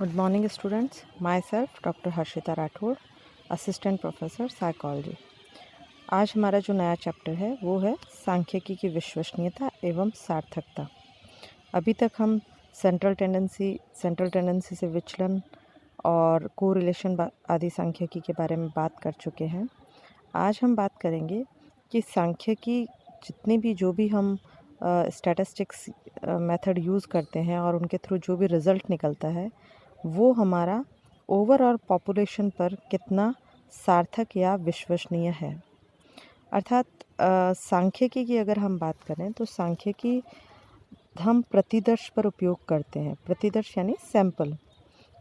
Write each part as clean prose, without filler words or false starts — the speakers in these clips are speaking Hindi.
Good morning students, my self doctor Harshita Rathore, assistant professor psychology. आज हमारा जो नया चैप्टर है वो है सांख्यिकी की विश्वसनीयता एवं सार्थकता। अभी तक हम सेंट्रल टेंडेंसी से विचलन और कोरिलेशन आदि सांख्यिकी के बारे में बात कर चुके हैं। आज हम बात करेंगे कि सांख्यिकी जो भी हम स्टैटिस्टिक्स मेथड यूज़ करते हैं और उनके थ्रू जो भी रिज़ल्ट निकलता है वो हमारा ओवरऑल पॉपुलेशन पर कितना सार्थक या विश्वसनीय है। अर्थात सांख्यिकी की अगर हम बात करें तो सांख्यिकी हम प्रतिदर्श पर उपयोग करते हैं। प्रतिदर्श यानी सैंपल।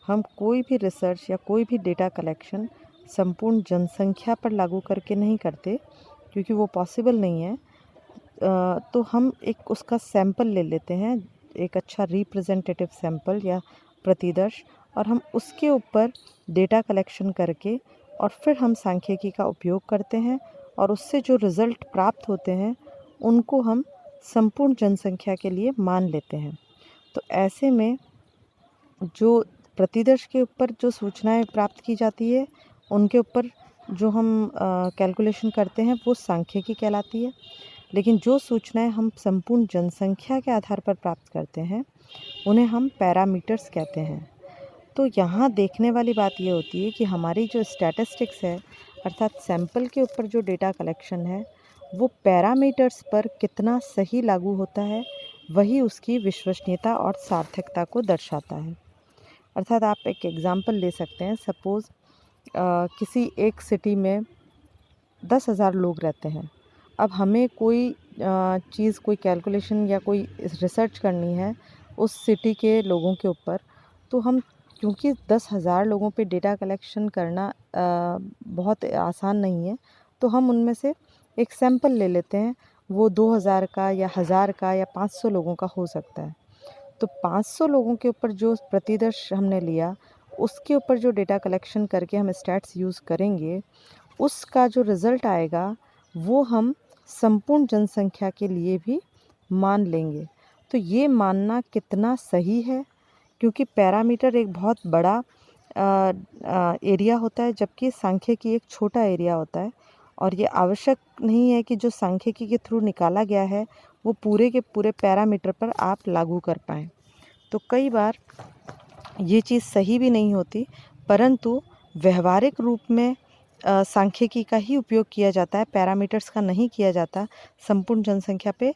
हम कोई भी रिसर्च या कोई भी डेटा कलेक्शन संपूर्ण जनसंख्या पर लागू करके नहीं करते, क्योंकि वो पॉसिबल नहीं है। तो हम एक उसका सैंपल ले लेते हैं, एक अच्छा रिप्रेजेंटेटिव सैंपल या प्रतिदर्श, और हम उसके ऊपर डेटा कलेक्शन करके और फिर हम सांख्यिकी का उपयोग करते हैं और उससे जो रिज़ल्ट प्राप्त होते हैं उनको हम संपूर्ण जनसंख्या के लिए मान लेते हैं। तो ऐसे में जो प्रतिदर्श के ऊपर जो सूचनाएं प्राप्त की जाती है उनके ऊपर जो हम कैलकुलेशन करते हैं वो सांख्यिकी कहलाती है। लेकिन जो सूचनाएं हम संपूर्ण जनसंख्या के आधार पर प्राप्त करते हैं उन्हें हम पैरामीटर्स कहते हैं। तो यहाँ देखने वाली बात ये होती है कि हमारी जो स्टैटिस्टिक्स है, अर्थात सैंपल के ऊपर जो डेटा कलेक्शन है वो पैरामीटर्स पर कितना सही लागू होता है, वही उसकी विश्वसनीयता और सार्थकता को दर्शाता है। अर्थात आप एक एग्ज़ाम्पल ले सकते हैं। सपोज़ किसी एक सिटी में 10,000 लोग रहते हैं। अब हमें कोई कोई कैलकुलेशन या कोई रिसर्च करनी है उस सिटी के लोगों के ऊपर, तो हम क्योंकि 10,000 लोगों पे डेटा कलेक्शन करना बहुत आसान नहीं है, तो हम उनमें से एक सैंपल ले लेते हैं। वो 2,000 का या 1,000 का या 500 लोगों का हो सकता है। तो 500 लोगों के ऊपर जो प्रतिदर्श हमने लिया, उसके ऊपर जो डेटा कलेक्शन करके हम स्टैट्स यूज़ करेंगे, उसका जो रिज़ल्ट आएगा वो हम संपूर्ण जनसंख्या के लिए भी मान लेंगे। तो ये मानना कितना सही है, क्योंकि पैरामीटर एक बहुत बड़ा एरिया होता है, जबकि सांख्यिकी एक छोटा एरिया होता है। और ये आवश्यक नहीं है कि जो सांख्यिकी के थ्रू निकाला गया है वो पूरे के पूरे पैरामीटर पर आप लागू कर पाएँ। तो कई बार ये चीज़ सही भी नहीं होती, परंतु व्यवहारिक रूप में सांख्यिकी का ही उपयोग किया जाता है, पैरामीटर्स का नहीं किया जाता। संपूर्ण जनसंख्या पे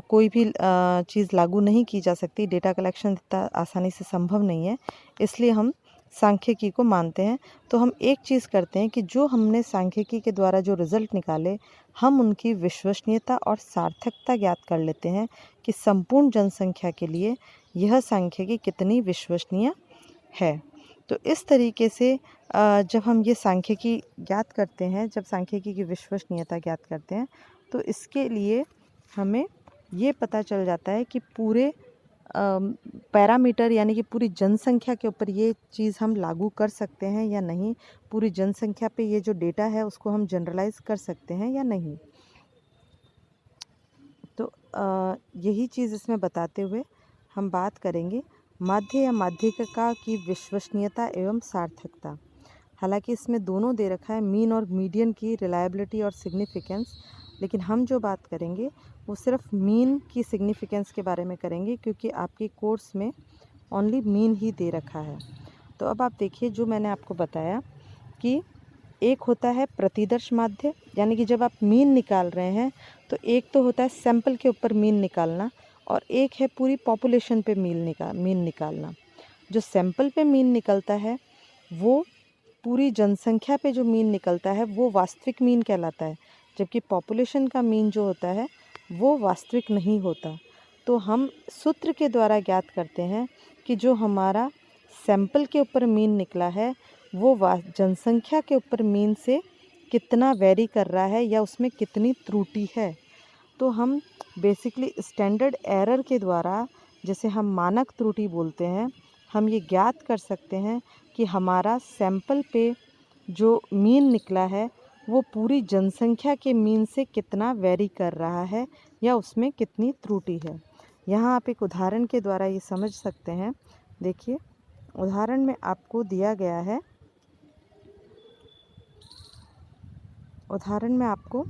कोई भी चीज़ लागू नहीं की जा सकती, डेटा कलेक्शन इतना आसानी से संभव नहीं है, इसलिए हम सांख्यिकी को मानते हैं। तो हम एक चीज़ करते हैं कि जो हमने सांख्यिकी के द्वारा जो रिज़ल्ट निकाले, हम उनकी विश्वसनीयता और सार्थकता ज्ञात कर लेते हैं कि संपूर्ण जनसंख्या के लिए यह सांख्यिकी कितनी विश्वसनीय है। तो इस तरीके से जब हम ये सांख्यिकी ज्ञात करते हैं, जब सांख्यिकी की विश्वसनीयता ज्ञात करते हैं, तो इसके लिए हमें ये पता चल जाता है कि पूरे पैरामीटर यानी कि पूरी जनसंख्या के ऊपर ये चीज़ हम लागू कर सकते हैं या नहीं, पूरी जनसंख्या पे ये जो डेटा है उसको हम जनरलाइज कर सकते हैं या नहीं। तो यही चीज़ इसमें बताते हुए हम बात करेंगे माध्य या माध्यिका की विश्वसनीयता एवं सार्थकता। हालांकि इसमें दोनों दे रखा है, मीन और मीडियन की रिलायबिलिटी और सिग्निफिकेंस, लेकिन हम जो बात करेंगे वो सिर्फ मीन की सिग्निफिकेंस के बारे में करेंगे, क्योंकि आपके कोर्स में ओनली मीन ही दे रखा है। तो अब आप देखिए, जो मैंने आपको बताया कि एक होता है प्रतिदर्श माध्य, यानी कि जब आप मीन निकाल रहे हैं तो एक तो होता है सैंपल के ऊपर मीन निकालना, और एक है पूरी पॉपुलेशन पे मीन निकालना। जो सैंपल पे मीन निकलता है वो पूरी जनसंख्या पे जो मीन निकलता है वो वास्तविक मीन कहलाता है, जबकि पॉपुलेशन का मीन जो होता है वो वास्तविक नहीं होता। तो हम सूत्र के द्वारा ज्ञात करते हैं कि जो हमारा सैंपल के ऊपर मीन निकला है वो जनसंख्या के ऊपर मीन से कितना वेरी कर रहा है या उसमें कितनी त्रुटि है। तो हम बेसिकली स्टैंडर्ड एरर के द्वारा, जैसे हम मानक त्रुटि बोलते हैं, हम ये ज्ञात कर सकते हैं कि हमारा सैंपल पे जो मीन निकला है वो पूरी जनसंख्या के मीन से कितना वेरी कर रहा है या उसमें कितनी त्रुटि है। यहाँ आप एक उदाहरण के द्वारा ये समझ सकते हैं। देखिए, उदाहरण में आपको दिया गया है, उदाहरण में आपको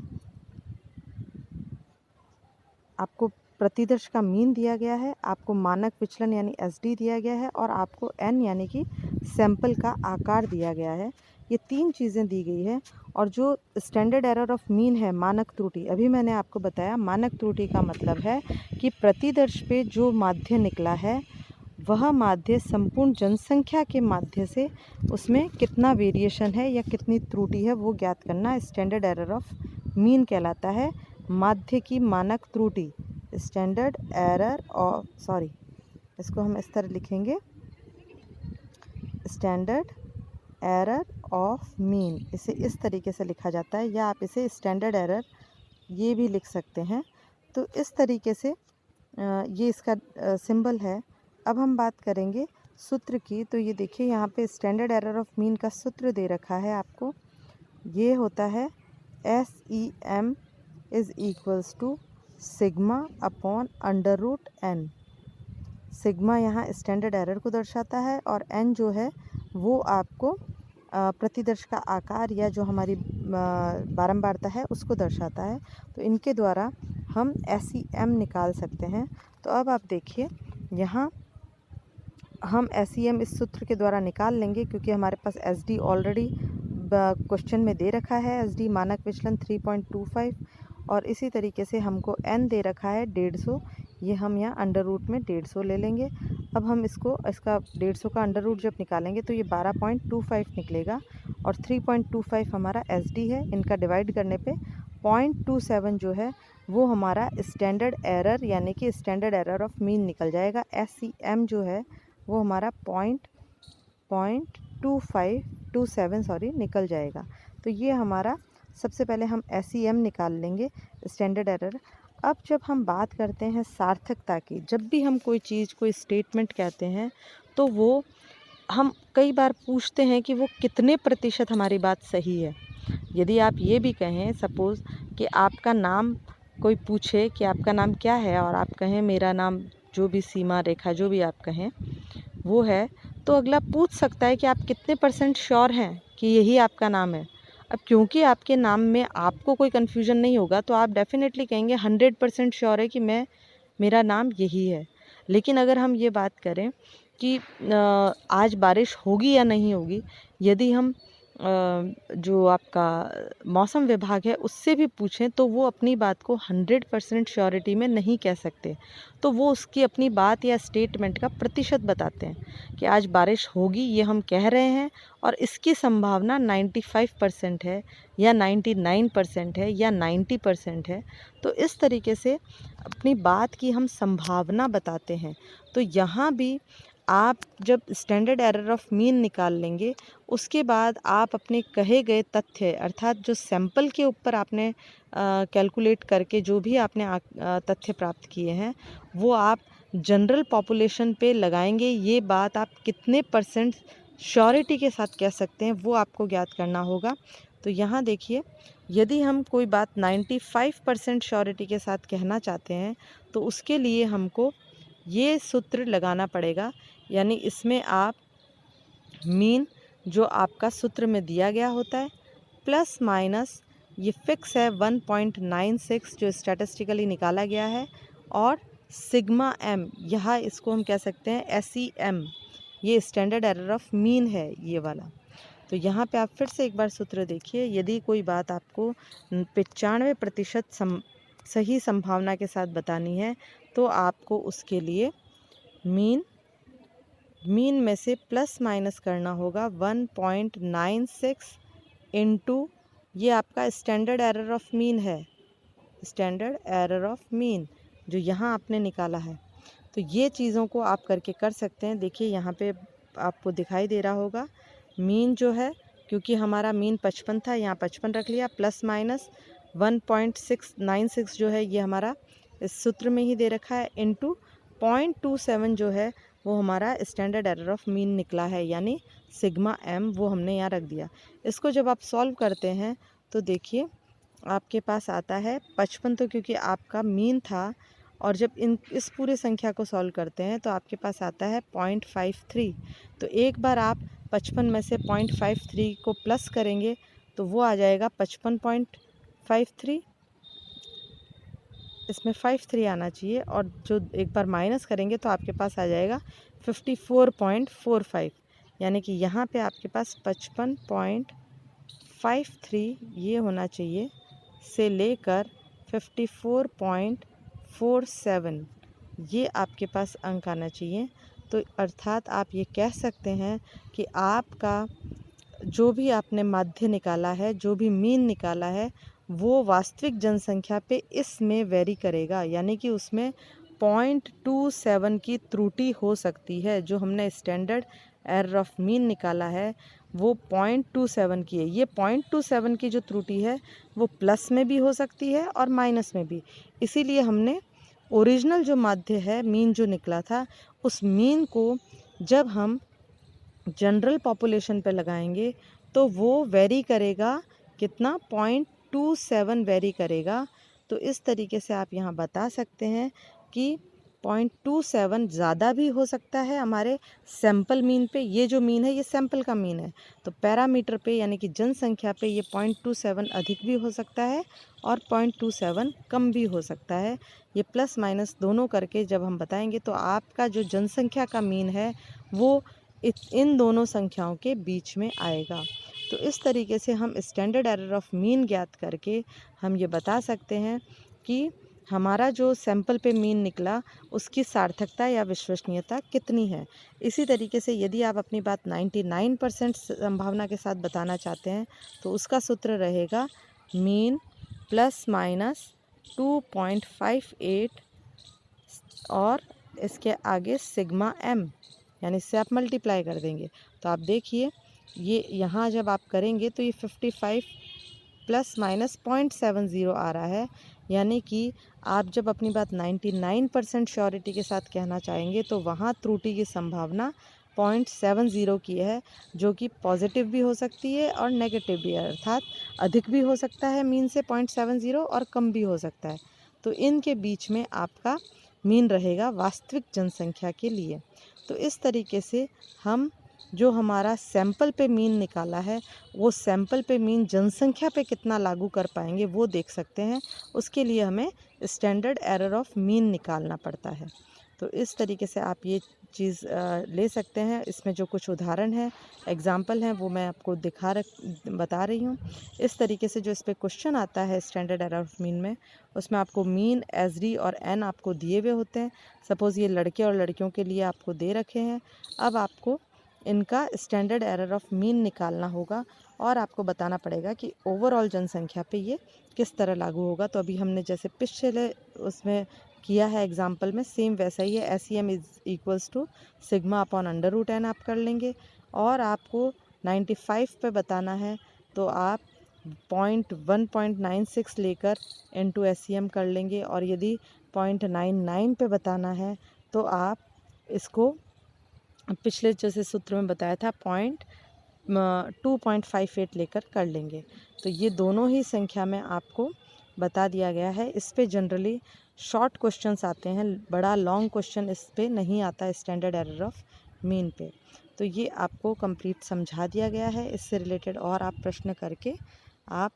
प्रतिदर्श का मीन दिया गया है, आपको मानक विचलन यानी एसडी दिया गया है और आपको एन यानी कि सैंपल का आकार दिया गया है। ये 3 चीज़ें दी गई है। और जो स्टैंडर्ड एरर ऑफ मीन है, मानक त्रुटि, अभी मैंने आपको बताया मानक त्रुटि का मतलब है कि प्रतिदर्श पे जो माध्य निकला है वह माध्य संपूर्ण जनसंख्या के माध्य से उसमें कितना वेरिएशन है या कितनी त्रुटि है वो ज्ञात करना स्टैंडर्ड एरर ऑफ मीन कहलाता है। माध्य की मानक त्रुटि, स्टैंडर्ड एरर ऑफ, सॉरी इसको हम इस तरह लिखेंगे, स्टैंडर्ड एरर ऑफ मीन, इसे इस तरीके से लिखा जाता है, या आप इसे स्टैंडर्ड एरर ये भी लिख सकते हैं। तो इस तरीके से ये इसका सिंबल है। अब हम बात करेंगे सूत्र की। तो ये देखिए यहाँ पे स्टैंडर्ड एरर ऑफ मीन का सूत्र दे रखा है आपको। ये होता है SEM is equals to sigma upon under root N. Sigma यहाँ स्टैंडर्ड एरर को दर्शाता है और एन जो है वो आपको प्रतिदर्श का आकार या जो हमारी बारंबारता है उसको दर्शाता है। तो इनके द्वारा हम SEM निकाल सकते हैं। तो अब आप देखिए यहाँ हम SEM इस सूत्र के द्वारा निकाल लेंगे, क्योंकि हमारे पास SD ऑलरेडी क्वेश्चन में दे रखा है, SD मानक विचलन 3.25, और इसी तरीके से हमको n दे रखा है 150। ये हम यहाँ अंडर रूट में 150 ले लेंगे। अब हम इसका 150 का अंडर रूट जब निकालेंगे तो ये 12.25 निकलेगा, और 3.25 हमारा SD है। इनका डिवाइड करने पे 0.27 जो है वो हमारा स्टैंडर्ड एरर यानी कि स्टैंडर्ड एरर ऑफ मीन निकल जाएगा। SEM जो है वो हमारा 0.2527 निकल जाएगा। तो ये हमारा सबसे पहले हम SEM निकाल लेंगे, स्टैंडर्ड एरर। अब जब हम बात करते हैं सार्थकता की, जब भी हम कोई चीज़, कोई स्टेटमेंट कहते हैं तो वो हम कई बार पूछते हैं कि वो कितने प्रतिशत हमारी बात सही है। यदि आप ये भी कहें, सपोज़ कि आपका नाम कोई पूछे कि आपका नाम क्या है और आप कहें मेरा नाम जो भी सीमा रेखा जो भी आप कहें वो है, तो अगला पूछ सकता है कि आप कितने % श्योर हैं कि यही आपका नाम है। अब क्योंकि आपके नाम में आपको कोई कन्फ्यूजन नहीं होगा तो आप डेफिनेटली कहेंगे 100% श्योर है कि मेरा नाम यही है। लेकिन अगर हम ये बात करें कि आज बारिश होगी या नहीं होगी, यदि हम जो आपका मौसम विभाग है उससे भी पूछें तो वो अपनी बात को 100% श्योरिटी में नहीं कह सकते। तो वो उसकी अपनी बात या स्टेटमेंट का प्रतिशत बताते हैं कि आज बारिश होगी, ये हम कह रहे हैं, और इसकी संभावना 95% है या 99% है या 90% है। तो इस तरीके से अपनी बात की हम संभावना बताते हैं। तो यहाँ भी आप जब स्टैंडर्ड एरर ऑफ मीन निकाल लेंगे, उसके बाद आप अपने कहे गए तथ्य, अर्थात जो सैंपल के ऊपर आपने कैलकुलेट करके जो भी आपने तथ्य प्राप्त किए हैं वो आप जनरल पॉपुलेशन पे लगाएंगे। ये बात आप कितने % श्योरिटी के साथ कह सकते हैं वो आपको ज्ञात करना होगा। तो यहाँ देखिए, यदि हम कोई बात 95% श्योरिटी के साथ कहना चाहते हैं तो उसके लिए हमको ये सूत्र लगाना पड़ेगा। यानी इसमें आप मीन जो आपका सूत्र में दिया गया होता है प्लस माइनस ये फिक्स है 1.96 जो स्टैटिस्टिकली निकाला गया है, और सिग्मा m, यहाँ इसको हम कह सकते हैं SEM, ये स्टैंडर्ड एरर ऑफ मीन है ये वाला। तो यहाँ पे आप फिर से एक बार सूत्र देखिए। यदि कोई बात आपको 95% सही संभावना के साथ बतानी है तो आपको उसके लिए मीन में से प्लस माइनस करना होगा 1.96 इंटू ये आपका स्टैंडर्ड एरर ऑफ मीन है, स्टैंडर्ड एरर ऑफ मीन जो यहाँ आपने निकाला है। तो ये चीज़ों को आप करके कर सकते हैं। देखिए यहाँ पे आपको दिखाई दे रहा होगा मीन जो है, क्योंकि हमारा मीन 55 था, यहाँ 55 रख लिया, प्लस माइनस 1.696 जो है ये हमारा इस सूत्र में ही दे रखा है, इंटू 0.27 जो है वो हमारा स्टैंडर्ड एरर ऑफ मीन निकला है, यानी सिग्मा m वो हमने यहाँ रख दिया। इसको जब आप सॉल्व करते हैं तो देखिए आपके पास आता है 55, तो क्योंकि आपका मीन था और जब इस पूरे संख्या को सॉल्व करते हैं तो आपके पास आता है 0.53। तो एक बार आप 55 में से 0.53 को प्लस करेंगे तो वो आ जाएगा 55.53। इसमें 53 आना चाहिए, और जो एक बार माइनस करेंगे तो आपके पास आ जाएगा 54.45, यानी कि यहाँ पे आपके पास 55.53 ये होना चाहिए से लेकर 54.47 ये आपके पास अंक आना चाहिए। तो अर्थात आप ये कह सकते हैं कि आपका जो भी आपने माध्य निकाला है, जो भी मीन निकाला है, वो वास्तविक जनसंख्या पे इसमें वेरी करेगा, यानी कि उसमें 0.27 की त्रुटि हो सकती है। जो हमने स्टैंडर्ड एरर ऑफ मीन निकाला है वो 0.27 की है। ये 0.27 की जो त्रुटि है वो प्लस में भी हो सकती है और माइनस में भी। इसीलिए हमने ओरिजिनल जो माध्य है, मीन जो निकला था, उस मीन को जब हम जनरल पॉपुलेशन पे लगाएंगे तो वो वेरी करेगा कितना, 0.27 वेरी करेगा। तो इस तरीके से आप यहाँ बता सकते हैं कि 0.27 ज़्यादा भी हो सकता है हमारे सैंपल मीन पे। ये जो मीन है ये सैंपल का मीन है, तो पैरामीटर पे यानी कि जनसंख्या पे ये 0.27 अधिक भी हो सकता है और 0.27 कम भी हो सकता है। ये प्लस माइनस दोनों करके जब हम बताएंगे तो आपका जो जनसंख्या का मीन है वो इन दोनों संख्याओं के बीच में आएगा। तो इस तरीके से हम स्टैंडर्ड एरर ऑफ मीन ज्ञात करके हम ये बता सकते हैं कि हमारा जो सैंपल पे मीन निकला उसकी सार्थकता या विश्वसनीयता कितनी है। इसी तरीके से यदि आप अपनी बात 99% संभावना के साथ बताना चाहते हैं तो उसका सूत्र रहेगा मीन प्लस माइनस 2.58 और इसके आगे सिग्मा एम, यानी इससे आप मल्टीप्लाई कर देंगे। तो आप देखिए ये यहाँ जब आप करेंगे तो ये 55 प्लस माइनस 0.70 आ रहा है, यानी कि आप जब अपनी बात 99% श्योरिटी के साथ कहना चाहेंगे तो वहाँ त्रुटि की संभावना 0.70 की है, जो कि पॉजिटिव भी हो सकती है और नेगेटिव भी है, अर्थात अधिक भी हो सकता है मीन से 0.70 और कम भी हो सकता है। तो इनके बीच में आपका मीन रहेगा वास्तविक जनसंख्या के लिए। तो इस तरीके से हम जो हमारा सैंपल पे मीन निकाला है वो सैंपल पे मीन जनसंख्या पे कितना लागू कर पाएंगे वो देख सकते हैं। उसके लिए हमें स्टैंडर्ड एरर ऑफ मीन निकालना पड़ता है। तो इस तरीके से आप ये चीज़ ले सकते हैं। इसमें जो कुछ उदाहरण है, एग्जाम्पल हैं, वो मैं आपको बता रही हूँ। इस तरीके से जो इस पर क्वेश्चन आता है स्टैंडर्ड एरर ऑफ मीन में, उसमें आपको मीन, एसडी और एन आपको दिए हुए होते हैं। सपोज़ ये लड़के और लड़कियों के लिए आपको दे रखे हैं। अब आपको इनका स्टैंडर्ड एरर ऑफ मीन निकालना होगा और आपको बताना पड़ेगा कि ओवरऑल जनसंख्या पे ये किस तरह लागू होगा। तो अभी हमने जैसे पिछले उसमें किया है एग्जाम्पल में, सेम वैसा ही है। SEM is equals to sigma upon √n आप कर लेंगे। और आपको 95 पे बताना है तो आप 1.96 लेकर इनटू SEM कर लेंगे। और यदि 0.99 पे बताना है तो आप इसको पिछले जैसे सूत्र में बताया था 2.58 लेकर कर लेंगे। तो ये दोनों ही संख्या में आपको बता दिया गया है। इस पे जनरली शॉर्ट क्वेश्चंस आते हैं, बड़ा लॉन्ग क्वेश्चन इस पे नहीं आता स्टैंडर्ड एरर ऑफ मीन पे। तो ये आपको कंप्लीट समझा दिया गया है। इससे रिलेटेड और आप प्रश्न करके आप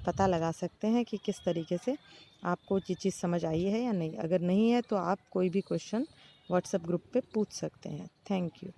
पता लगा सकते हैं कि किस तरीके से आपको ये चीज़ समझ आई है या नहीं। अगर नहीं है तो आप कोई भी क्वेश्चन व्हाट्सएप ग्रुप पे पूछ सकते हैं। Thank you.